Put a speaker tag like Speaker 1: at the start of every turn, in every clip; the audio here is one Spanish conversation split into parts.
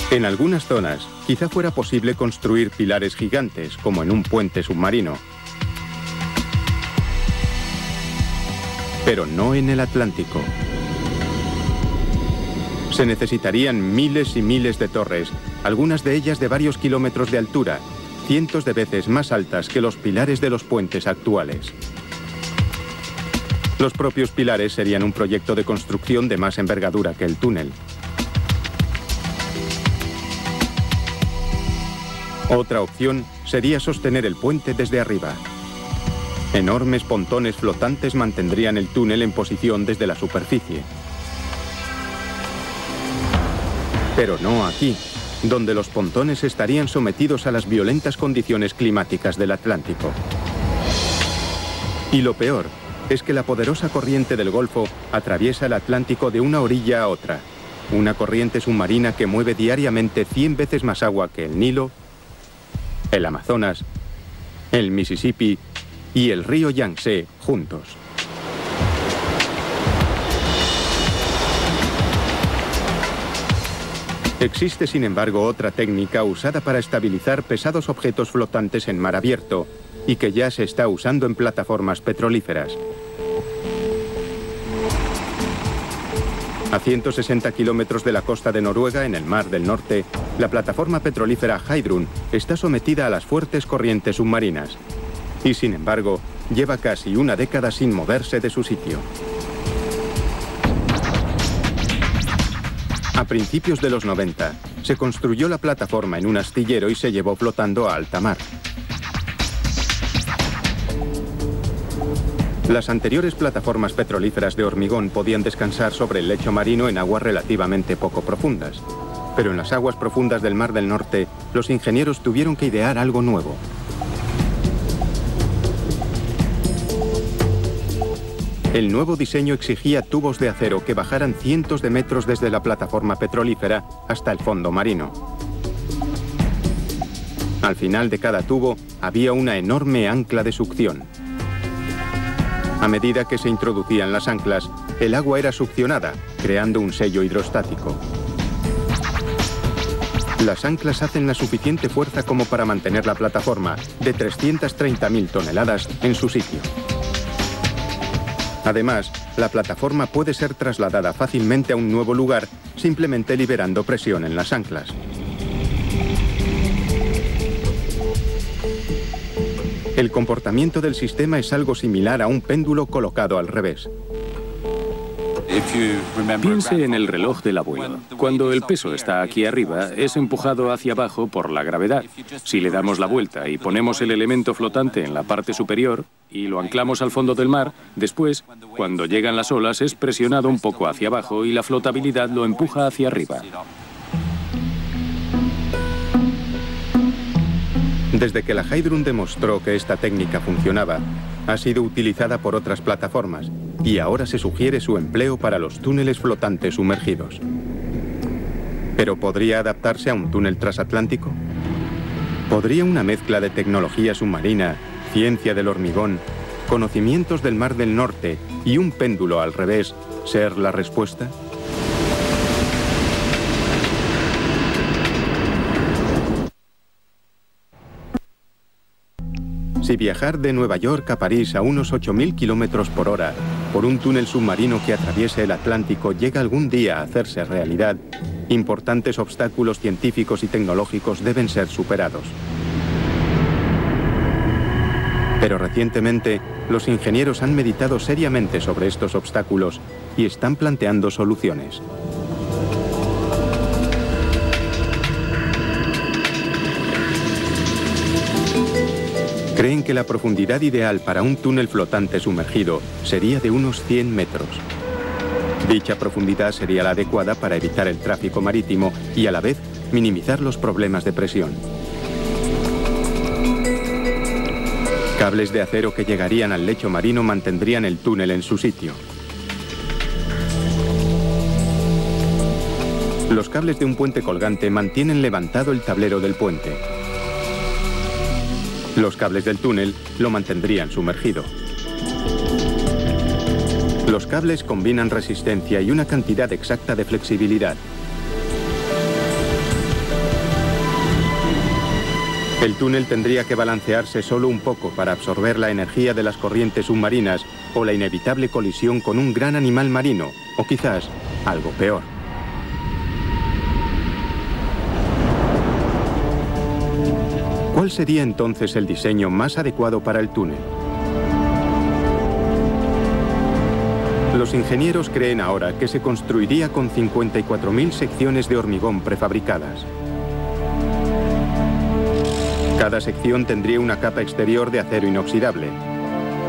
Speaker 1: En algunas zonas, quizá fuera posible construir pilares gigantes, como en un puente submarino. Pero no en el Atlántico. Se necesitarían miles y miles de torres, algunas de ellas de varios kilómetros de altura, cientos de veces más altas que los pilares de los puentes actuales. Los propios pilares serían un proyecto de construcción de más envergadura que el túnel. Otra opción sería sostener el puente desde arriba. Enormes pontones flotantes mantendrían el túnel en posición desde la superficie. Pero no aquí, donde los pontones estarían sometidos a las violentas condiciones climáticas del Atlántico. Y lo peor es que la poderosa corriente del Golfo atraviesa el Atlántico de una orilla a otra. Una corriente submarina que mueve diariamente 100 veces más agua que el Nilo, el Amazonas, el Mississippi y el río Yangtze juntos. Existe, sin embargo, otra técnica usada para estabilizar pesados objetos flotantes en mar abierto y que ya se está usando en plataformas petrolíferas. A 160 kilómetros de la costa de Noruega, en el Mar del Norte, la plataforma petrolífera Heidrun está sometida a las fuertes corrientes submarinas y, sin embargo, lleva casi una década sin moverse de su sitio. A principios de los 90, se construyó la plataforma en un astillero y se llevó flotando a alta mar. Las anteriores plataformas petrolíferas de hormigón podían descansar sobre el lecho marino en aguas relativamente poco profundas. Pero en las aguas profundas del Mar del Norte, los ingenieros tuvieron que idear algo nuevo. El nuevo diseño exigía tubos de acero que bajaran cientos de metros desde la plataforma petrolífera hasta el fondo marino. Al final de cada tubo había una enorme ancla de succión. A medida que se introducían las anclas, el agua era succionada, creando un sello hidrostático. Las anclas hacen la suficiente fuerza como para mantener la plataforma de 330.000 toneladas en su sitio. Además, la plataforma puede ser trasladada fácilmente a un nuevo lugar simplemente liberando presión en las anclas. El comportamiento del sistema es algo similar a un péndulo colocado al revés.
Speaker 2: Piense en el reloj del abuelo. Cuando el peso está aquí arriba, es empujado hacia abajo por la gravedad. Si le damos la vuelta y ponemos el elemento flotante en la parte superior y lo anclamos al fondo del mar, después, cuando llegan las olas, es presionado un poco hacia abajo y la flotabilidad lo empuja hacia arriba.
Speaker 1: Desde que la Heidrun demostró que esta técnica funcionaba, ha sido utilizada por otras plataformas y ahora se sugiere su empleo para los túneles flotantes sumergidos. ¿Pero podría adaptarse a un túnel transatlántico? ¿Podría una mezcla de tecnología submarina, ciencia del hormigón, conocimientos del Mar del Norte y un péndulo al revés ser la respuesta? Si viajar de Nueva York a París a unos 8.000 kilómetros por hora por un túnel submarino que atraviese el Atlántico llega algún día a hacerse realidad, importantes obstáculos científicos y tecnológicos deben ser superados. Pero recientemente, los ingenieros han meditado seriamente sobre estos obstáculos y están planteando soluciones. Creen que la profundidad ideal para un túnel flotante sumergido sería de unos 100 metros. Dicha profundidad sería la adecuada para evitar el tráfico marítimo y a la vez minimizar los problemas de presión. Cables de acero que llegarían al lecho marino mantendrían el túnel en su sitio. Los cables de un puente colgante mantienen levantado el tablero del puente. Los cables del túnel lo mantendrían sumergido. Los cables combinan resistencia y una cantidad exacta de flexibilidad. El túnel tendría que balancearse solo un poco para absorber la energía de las corrientes submarinas o la inevitable colisión con un gran animal marino, o quizás algo peor. ¿Cuál sería entonces el diseño más adecuado para el túnel? Los ingenieros creen ahora que se construiría con 54.000 secciones de hormigón prefabricadas. Cada sección tendría una capa exterior de acero inoxidable.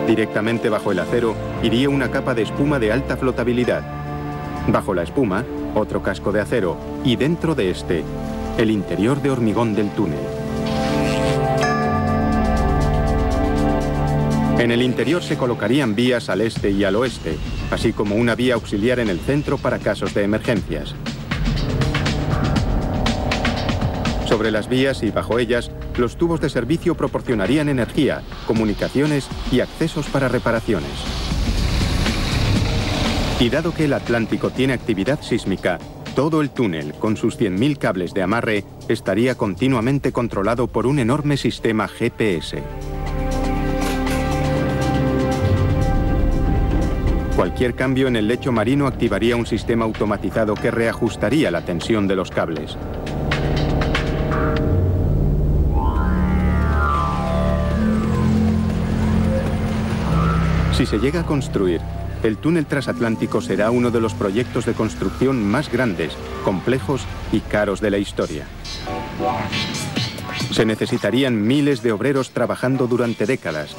Speaker 1: Directamente bajo el acero iría una capa de espuma de alta flotabilidad. Bajo la espuma, otro casco de acero y dentro de este, el interior de hormigón del túnel. En el interior se colocarían vías al este y al oeste, así como una vía auxiliar en el centro para casos de emergencias. Sobre las vías y bajo ellas, los tubos de servicio proporcionarían energía, comunicaciones y accesos para reparaciones. Y dado que el Atlántico tiene actividad sísmica, todo el túnel, con sus 100.000 cables de amarre, estaría continuamente controlado por un enorme sistema GPS. Cualquier cambio en el lecho marino activaría un sistema automatizado que reajustaría la tensión de los cables. Si se llega a construir, el túnel transatlántico será uno de los proyectos de construcción más grandes, complejos y caros de la historia. Se necesitarían miles de obreros trabajando durante décadas,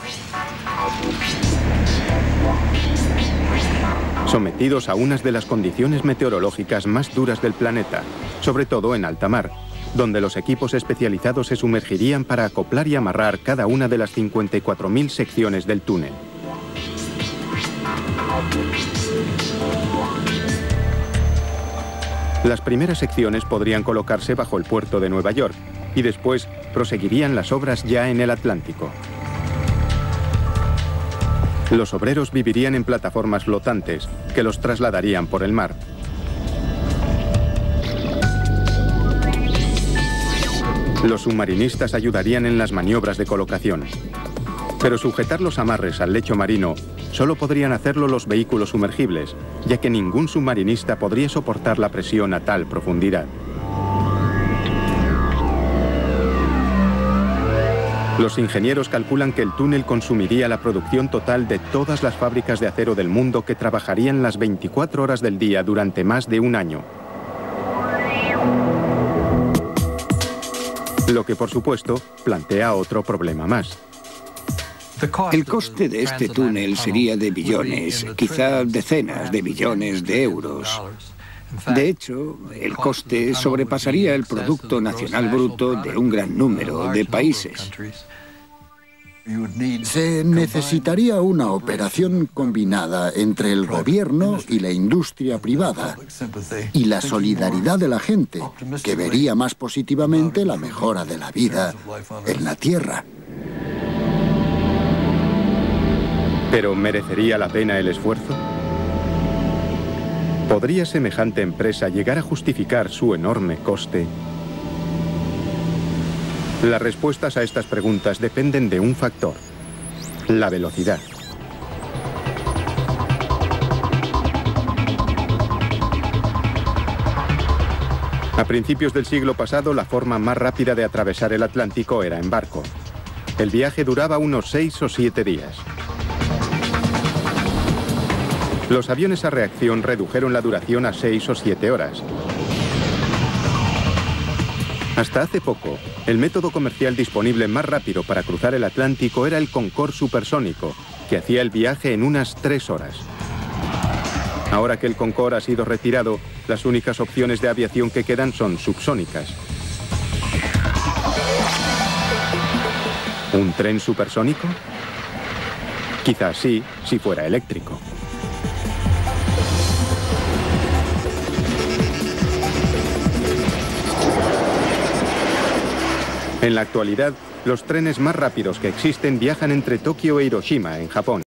Speaker 1: sometidos a unas de las condiciones meteorológicas más duras del planeta, sobre todo en alta mar, donde los equipos especializados se sumergirían para acoplar y amarrar cada una de las 54.000 secciones del túnel. Las primeras secciones podrían colocarse bajo el puerto de Nueva York y después proseguirían las obras ya en el Atlántico. Los obreros vivirían en plataformas flotantes que los trasladarían por el mar. Los submarinistas ayudarían en las maniobras de colocación. Pero sujetar los amarres al lecho marino solo podrían hacerlo los vehículos sumergibles, ya que ningún submarinista podría soportar la presión a tal profundidad. Los ingenieros calculan que el túnel consumiría la producción total de todas las fábricas de acero del mundo que trabajarían las 24 horas del día durante más de un año. Lo que, por supuesto, plantea otro problema más.
Speaker 3: El coste de este túnel sería de billones, quizá decenas de billones de euros. De hecho, el coste sobrepasaría el Producto Nacional Bruto de un gran número de países.
Speaker 4: Se necesitaría una operación combinada entre el gobierno y la industria privada y la solidaridad de la gente, que vería más positivamente la mejora de la vida en la Tierra.
Speaker 1: ¿Pero merecería la pena el esfuerzo? ¿Podría semejante empresa llegar a justificar su enorme coste? Las respuestas a estas preguntas dependen de un factor: la velocidad. A principios del siglo pasado, la forma más rápida de atravesar el Atlántico era en barco. El viaje duraba unos 6 o 7 días. Los aviones a reacción redujeron la duración a 6 o 7 horas. Hasta hace poco, el método comercial disponible más rápido para cruzar el Atlántico era el Concorde supersónico, que hacía el viaje en unas 3 horas. Ahora que el Concorde ha sido retirado, las únicas opciones de aviación que quedan son subsónicas. ¿Un tren supersónico? Quizás sí, si fuera eléctrico. En la actualidad, los trenes más rápidos que existen viajan entre Tokio e Hiroshima, en Japón.